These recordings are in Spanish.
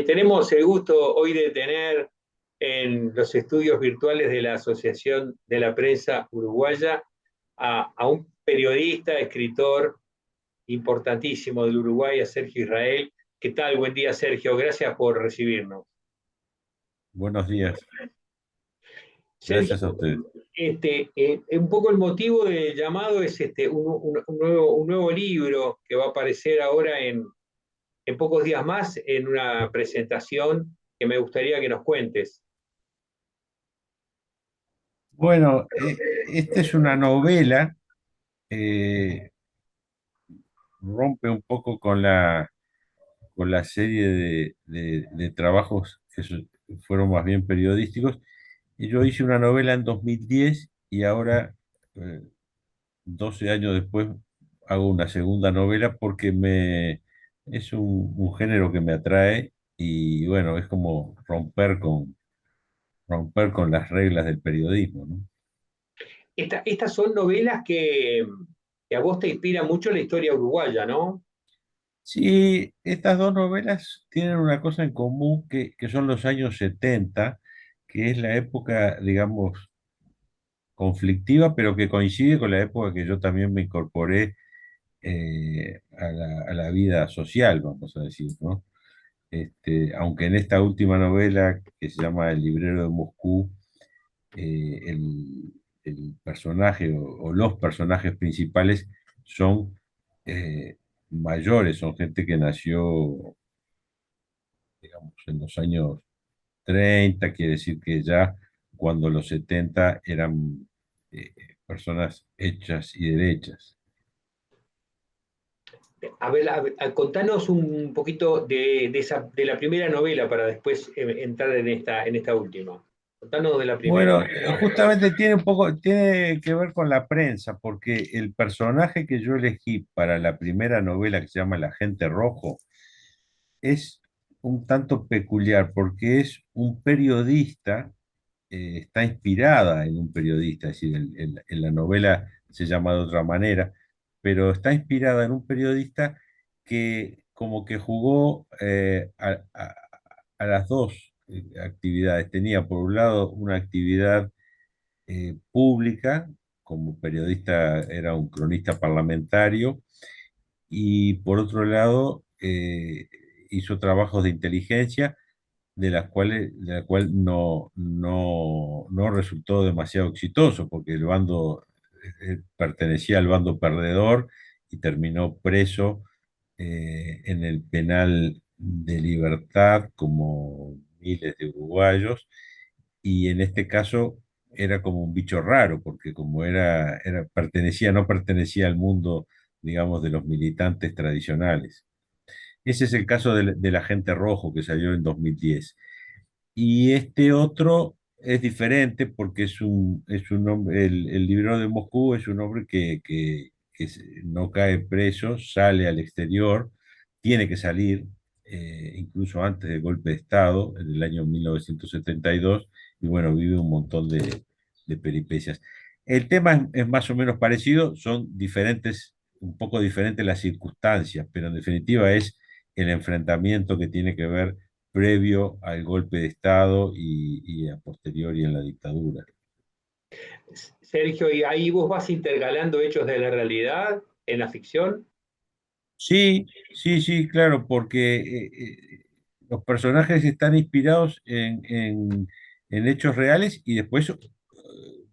Tenemos el gusto hoy de tener en los estudios virtuales de la Asociación de la Prensa Uruguaya a un periodista, escritor importantísimo del Uruguay, a Sergio Israel. ¿Qué tal? Buen día, Sergio. Gracias por recibirnos. Buenos días, Sergio, gracias a usted. un poco el motivo del llamado es un nuevo libro que va a aparecer ahora en pocos días más en una presentación que me gustaría que nos cuentes. Bueno, esta es una novela, eh, rompe un poco con la serie de trabajos fueron más bien periodísticos. Y yo hice una novela en 2010 y ahora, eh, 12 años después, hago una segunda novela porque es un género que me atrae y bueno, es como romper con las reglas del periodismo, ¿no? Estas son novelas que a vos te inspira mucho la historia uruguaya, ¿no? Sí, estas dos novelas tienen una cosa en común que son los años 70, que es la época, digamos, conflictiva, pero que coincide con la época que yo también me incorporé a la vida social, vamos a decir, ¿no? Aunque en esta última novela, que se llama El librero de Moscú, el personaje o los personajes principales son eh, mayores, son gente que nació, digamos, en los años 30, quiere decir que ya cuando los 70 eran personas hechas y derechas. Contanos un poquito de la primera novela para después entrar en esta última. Contanos de la primera. Bueno, justamente tiene un poco, tiene que ver con la prensa, porque el personaje que yo elegí para la primera novela que se llama El Agente Rojo es un tanto peculiar, porque es un periodista, está inspirada en un periodista, es decir, en la novela se llama de otra manera, pero está inspirada en un periodista que como que jugó a las dos actividades. Tenía por un lado una actividad pública, como periodista era un cronista parlamentario, y por otro lado hizo trabajos de inteligencia de la cual no resultó demasiado exitoso, porque el bando pertenecía al bando perdedor y terminó preso en el penal de Libertad, como miles de uruguayos, y en este caso era como un bicho raro, porque como no pertenecía al mundo, digamos, de los militantes tradicionales. Ese es el caso del agente rojo que salió en 2010. Y este otro es diferente porque es un hombre, el librero de Moscú es un hombre no cae preso, sale al exterior, tiene que salir, incluso antes del golpe de Estado, en el año 1972, y bueno, vive un montón de peripecias. El tema es más o menos parecido, son diferentes, un poco diferentes las circunstancias, pero en definitiva es el enfrentamiento que tiene que ver previo al golpe de Estado y a posteriori en la dictadura. Sergio, y ahí vos vas intercalando hechos de la realidad en la ficción. Sí, sí, sí, claro, porque los personajes están inspirados en hechos reales y después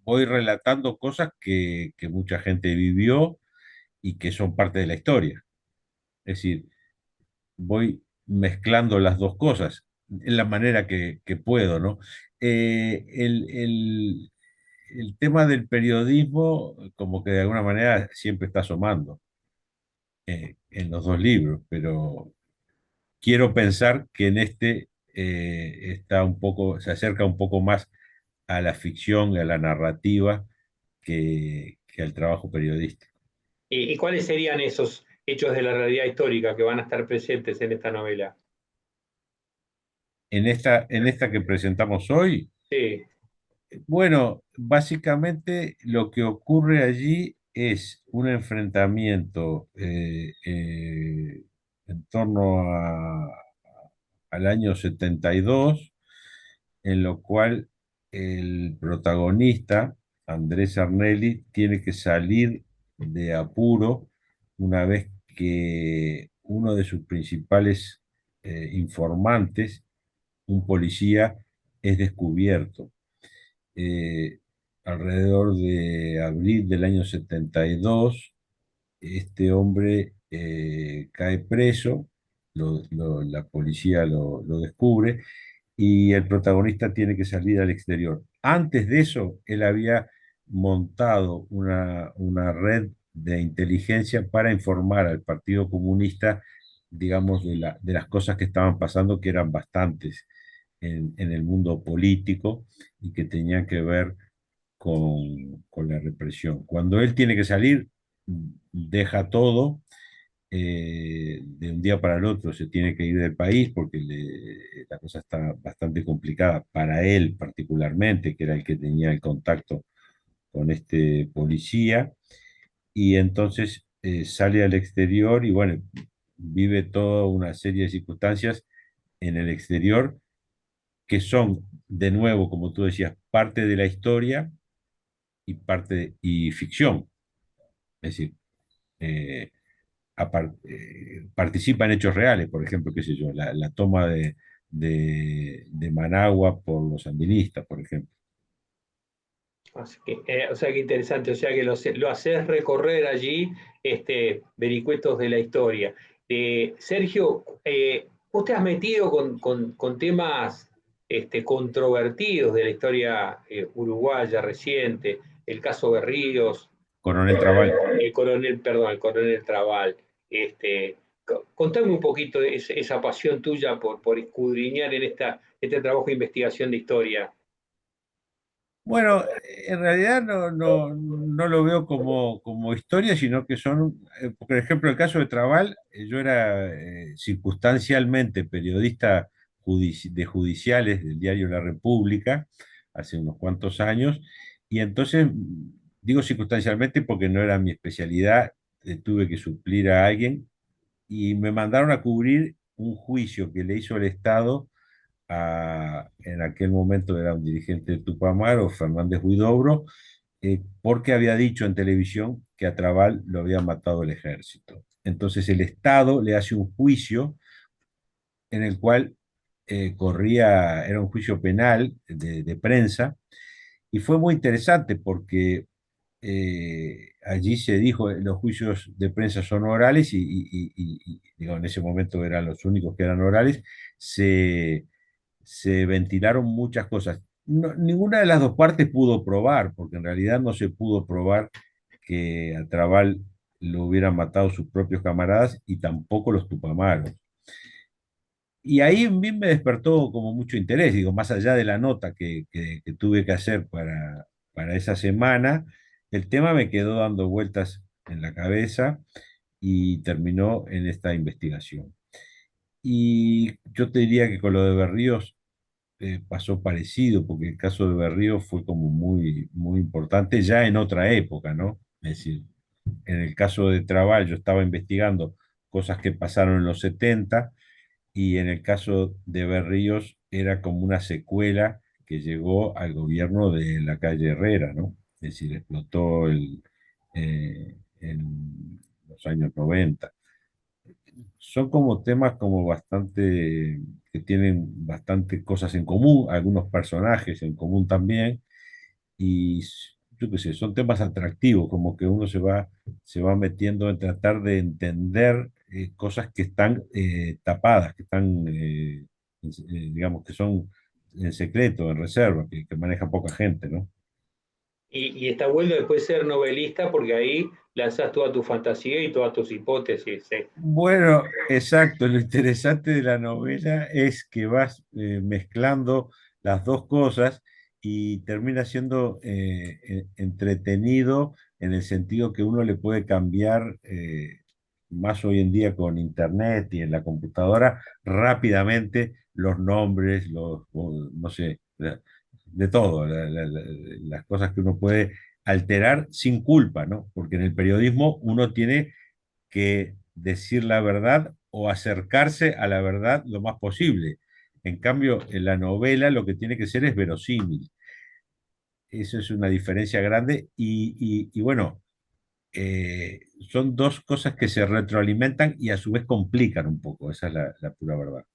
voy relatando cosas que mucha gente vivió y que son parte de la historia. Es decir, voy mezclando las dos cosas en la manera que puedo, ¿no? El tema del periodismo, como que de alguna manera siempre está asomando en los dos libros, pero quiero pensar que en este está un poco, se acerca un poco más a la ficción y a la narrativa que al trabajo periodístico. Y cuáles serían esos hechos de la realidad histórica que van a estar presentes en esta novela? En esta que presentamos hoy, Sí. Bueno, básicamente lo que ocurre allí es un enfrentamiento en torno al año 72, en lo cual el protagonista, Andrés Arnelli, tiene que salir de apuro una vez que uno de sus principales informantes, un policía, es descubierto. eh, Alrededor de abril del año 72, este hombre cae preso, la policía lo descubre y el protagonista tiene que salir al exterior. Antes de eso, él había montado una red de inteligencia para informar al Partido Comunista, digamos, de las cosas que estaban pasando, que eran bastantes en el mundo político y que tenían que ver con la represión. Cuando él tiene que salir, deja todo, de un día para el otro se tiene que ir del país porque la cosa está bastante complicada para él particularmente, que era el que tenía el contacto con este policía, y entonces sale al exterior y bueno, vive toda una serie de circunstancias en el exterior que son, de nuevo, como tú decías, parte de la historia y ficción. Es decir, eh, participa en hechos reales, por ejemplo, qué sé yo, la toma de Managua por los sandinistas, por ejemplo. Así que, o sea que interesante, o sea que lo haces recorrer allí vericuetos de la historia. Sergio, vos te has metido con temas controvertidos de la historia uruguaya reciente, el caso Berríos, Coronel Trabal. el coronel Trabal. Este, contame un poquito de esa pasión tuya por escudriñar en este trabajo de investigación de historia. Bueno, en realidad no lo veo como historia, sino que son, por ejemplo, el caso de Trabal, yo era circunstancialmente periodista de judiciales del diario La República hace unos cuantos años, y entonces digo circunstancialmente porque no era mi especialidad, tuve que suplir a alguien y me mandaron a cubrir un juicio que le hizo el Estado en aquel momento era un dirigente de Tupamaro, Fernández Huidobro, porque había dicho en televisión que a Trabal lo había matado el ejército. Entonces el Estado le hace un juicio en el cual era un juicio penal de prensa, y fue muy interesante porque allí se dijo, los juicios de prensa son orales digo, en ese momento eran los únicos que eran orales, se ventilaron muchas cosas. Ninguna de las dos partes pudo probar, porque en realidad no se pudo probar que a Trabal lo hubieran matado sus propios camaradas y tampoco los Tupamaros. Y ahí a mí me despertó como mucho interés, digo, más allá de la nota que tuve que hacer para esa semana, el tema me quedó dando vueltas en la cabeza y terminó en esta investigación. Y yo te diría que con lo de Berríos pasó parecido, porque el caso de Berrío fue como muy importante ya en otra época, ¿no? Es decir, en el caso de Trabal yo estaba investigando cosas que pasaron en los 70 y en el caso de Berríos era como una secuela que llegó al gobierno de la calle Herrera, ¿no? Es decir, explotó en los años 90. Son como temas como bastante, que tienen bastante cosas en común, algunos personajes en común también, y yo qué sé, son temas atractivos, como que uno se va metiendo en tratar de entender cosas que están tapadas, que están, digamos, que son en secreto, en reserva, que maneja poca gente, ¿no? Y está bueno después ser novelista porque ahí lanzas toda tu fantasía y todas tus hipótesis. ¿Sí? Bueno, exacto. Lo interesante de la novela es que vas mezclando las dos cosas y termina siendo entretenido en el sentido que uno le puede cambiar, más hoy en día con internet y en la computadora, rápidamente los nombres, no sé, de todo, las cosas que uno puede alterar sin culpa, ¿no? Porque en el periodismo uno tiene que decir la verdad o acercarse a la verdad lo más posible. En cambio, en la novela lo que tiene que ser es verosímil. Eso es una diferencia grande y bueno, son dos cosas que se retroalimentan y a su vez complican un poco, esa es la pura verdad.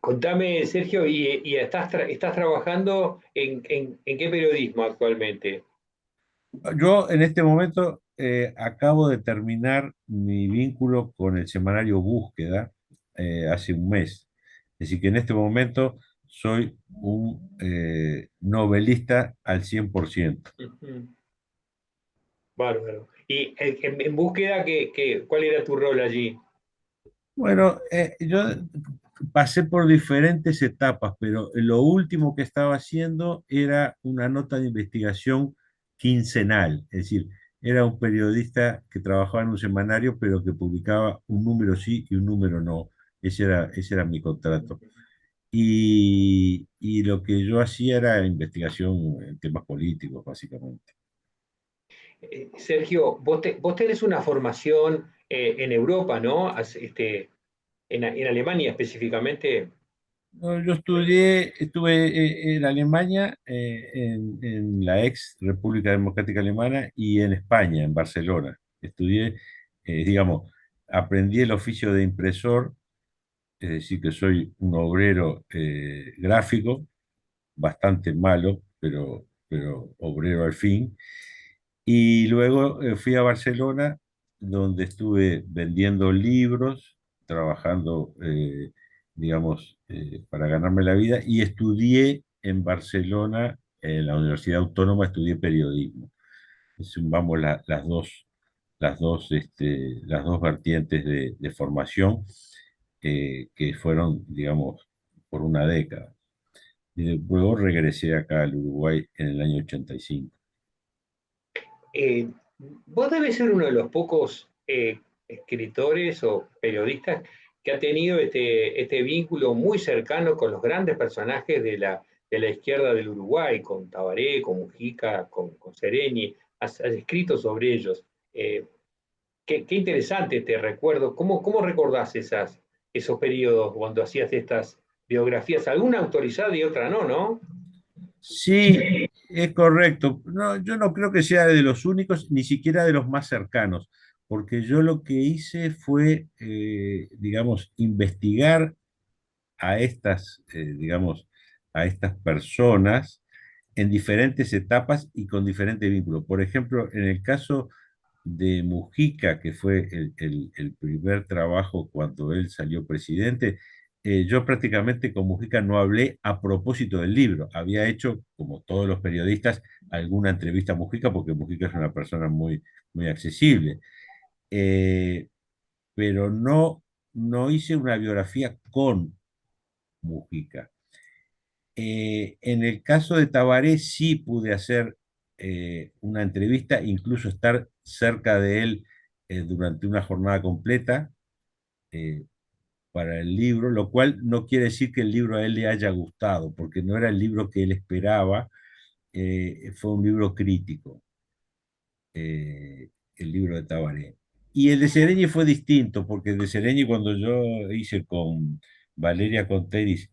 Contame, Sergio, y estás trabajando en qué periodismo actualmente? Yo en este momento acabo de terminar mi vínculo con el semanario Búsqueda hace un mes. Es decir, que en este momento soy un novelista al 100%. Ujú. Bárbaro. Y en búsqueda, ¿cuál era tu rol allí? Bueno, yo pasé por diferentes etapas, pero lo último que estaba haciendo era una nota de investigación quincenal, es decir, era un periodista que trabajaba en un semanario, pero que publicaba un número sí y un número no. Ese era mi contrato. Y lo que yo hacía era investigación en temas políticos, básicamente. Sergio, vos tenés una formación en Europa, ¿no? En Alemania específicamente. No, yo estuve en Alemania, en la ex República Democrática Alemana y en España, en Barcelona. Estudié, digamos, aprendí el oficio de impresor, es decir, que soy un obrero gráfico, bastante malo, pero obrero al fin. Y luego fui a Barcelona, donde estuve vendiendo libros, trabajando, digamos, para ganarme la vida, y estudié en Barcelona, en la Universidad Autónoma, estudié periodismo. Vamos las dos vertientes de formación que fueron, digamos, por una década. Y luego regresé acá al Uruguay en el año 85. Eh, Vos debes ser uno de los pocos escritores o periodistas que ha tenido este vínculo muy cercano con los grandes personajes de la izquierda del Uruguay, con Tabaré, con Mujica, con Sereni. Has escrito sobre ellos. Eh, qué interesante te recuerdo. ¿Cómo recordás esos periodos cuando hacías estas biografías? Alguna autorizada y otra no, ¿no? Sí, es correcto. No, yo no creo que sea de los únicos, ni siquiera de los más cercanos, porque yo lo que hice fue, digamos, investigar a digamos, a estas personas en diferentes etapas y con diferentes vínculos. Por ejemplo, en el caso de Mujica, que fue el primer trabajo cuando él salió presidente, yo prácticamente con Mujica no hablé a propósito del libro. Había hecho, como todos los periodistas, alguna entrevista a Mujica, porque Mujica es una persona muy accesible. Eh, pero no hice una biografía con Mujica. En el caso de Tabaré sí pude hacer una entrevista, incluso estar cerca de él durante una jornada completa eh, para el libro, lo cual no quiere decir que el libro a él le haya gustado, porque no era el libro que él esperaba, fue un libro crítico, el libro de Tabaré. Y el de Sereñi fue distinto, porque el de Sereñi cuando yo hice con Valeria Conteris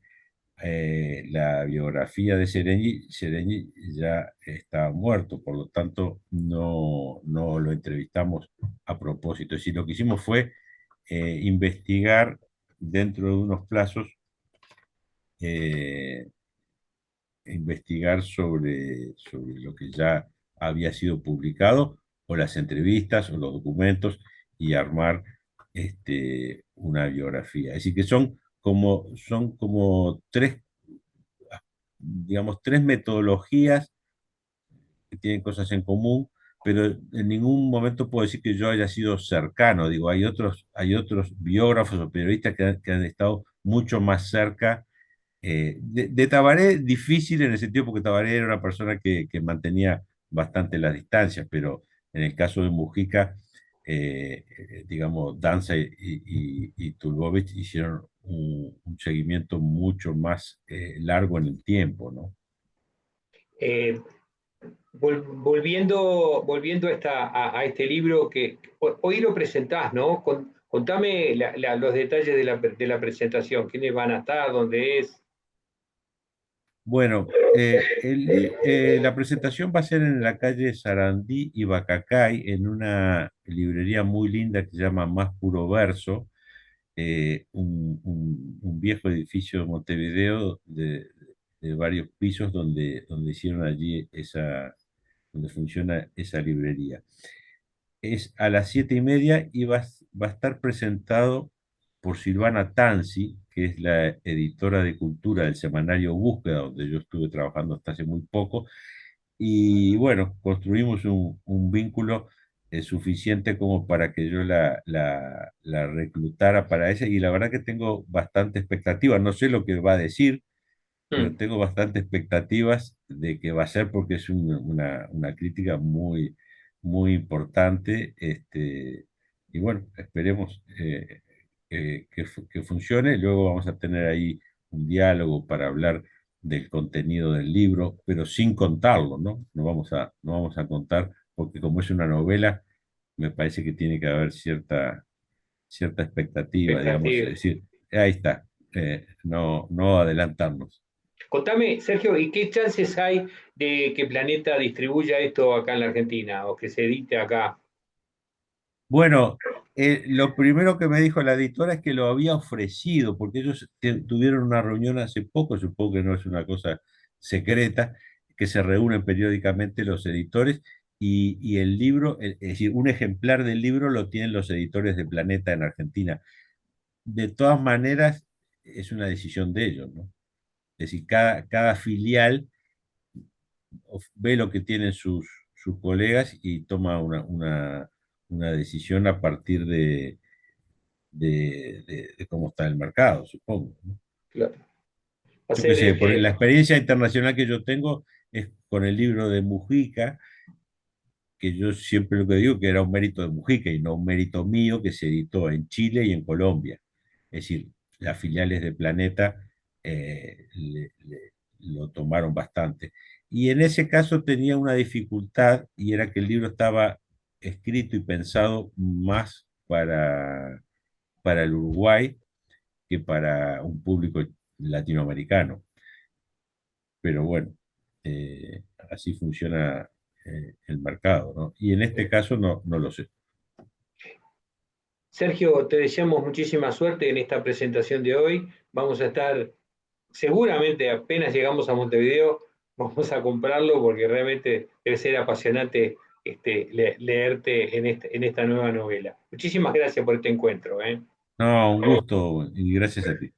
la biografía de Sereñi, Sereñi ya está muerto, por lo tanto no lo entrevistamos a propósito. Es decir, lo que hicimos fue investigar dentro de unos plazos, eh, investigar sobre lo que ya había sido publicado, o las entrevistas, o los documentos, y armar una biografía. Es decir, que son como tres, digamos, tres metodologías que tienen cosas en común, pero en ningún momento puedo decir que yo haya sido cercano. Digo, hay otros biógrafos o periodistas que han estado mucho más cerca. De Tabaré, difícil en el sentido porque Tabaré era una persona que mantenía bastante las distancias, pero en el caso de Mujica, digamos, Danza y Tulbovich hicieron un seguimiento mucho más largo en el tiempo, ¿no? Eh, volviendo a este libro que hoy lo presentás, ¿no? Contame los detalles de la presentación, quiénes van a estar, dónde es. Bueno, la presentación va a ser en la calle Sarandí y Bacacay, en una librería muy linda que se llama Más Puro Verso, un viejo edificio de Montevideo de varios pisos donde hicieron allí donde funciona esa librería. Es a las 7:30 y va a estar presentado por Silvana Tanzi, que es la editora de cultura del semanario Búsqueda, donde yo estuve trabajando hasta hace muy poco. Y bueno, construimos un vínculo suficiente como para que yo la reclutara para ella. Y la verdad que tengo bastante expectativa. No sé lo que va a decir, pero Mm, tengo bastante expectativas de que va a ser porque es una crítica muy importante. Y bueno, esperemos que funcione. Luego vamos a tener ahí un diálogo para hablar del contenido del libro, pero sin contarlo, ¿no? No vamos a contar, porque como es una novela, me parece que tiene que haber cierta expectativa, digamos. Es expectativa. decir, ahí está, no adelantarnos. Contame, Sergio, ¿y qué chances hay de que Planeta distribuya esto acá en la Argentina o que se edite acá? Bueno, lo primero que me dijo la editora es que lo había ofrecido, porque ellos tuvieron una reunión hace poco, supongo que no es una cosa secreta, que se reúnen periódicamente los editores y el libro, es decir, un ejemplar del libro lo tienen los editores de Planeta en Argentina. De todas maneras, es una decisión de ellos, ¿no? Es decir, cada filial ve lo que tienen sus colegas y toma una decisión a partir de cómo está el mercado, supongo, ¿no? Claro. Va a Yo qué ser sé, por la experiencia internacional que yo tengo es con el libro de Mujica, que yo siempre lo que digo que era un mérito de Mujica y no un mérito mío que se editó en Chile y en Colombia. Es decir, las filiales de Planeta lo tomaron bastante. Y en ese caso tenía una dificultad y era que el libro estaba escrito y pensado más para el Uruguay que para un público latinoamericano. Pero bueno, así funciona el mercado, ¿no? Y en este caso no lo sé. Sergio, te deseamos muchísima suerte en esta presentación de hoy. Vamos a estar, seguramente apenas llegamos a Montevideo, vamos a comprarlo porque realmente debe ser apasionante leerte en esta nueva novela. Muchísimas gracias por este encuentro, ¿eh? No, un gusto y gracias a ti.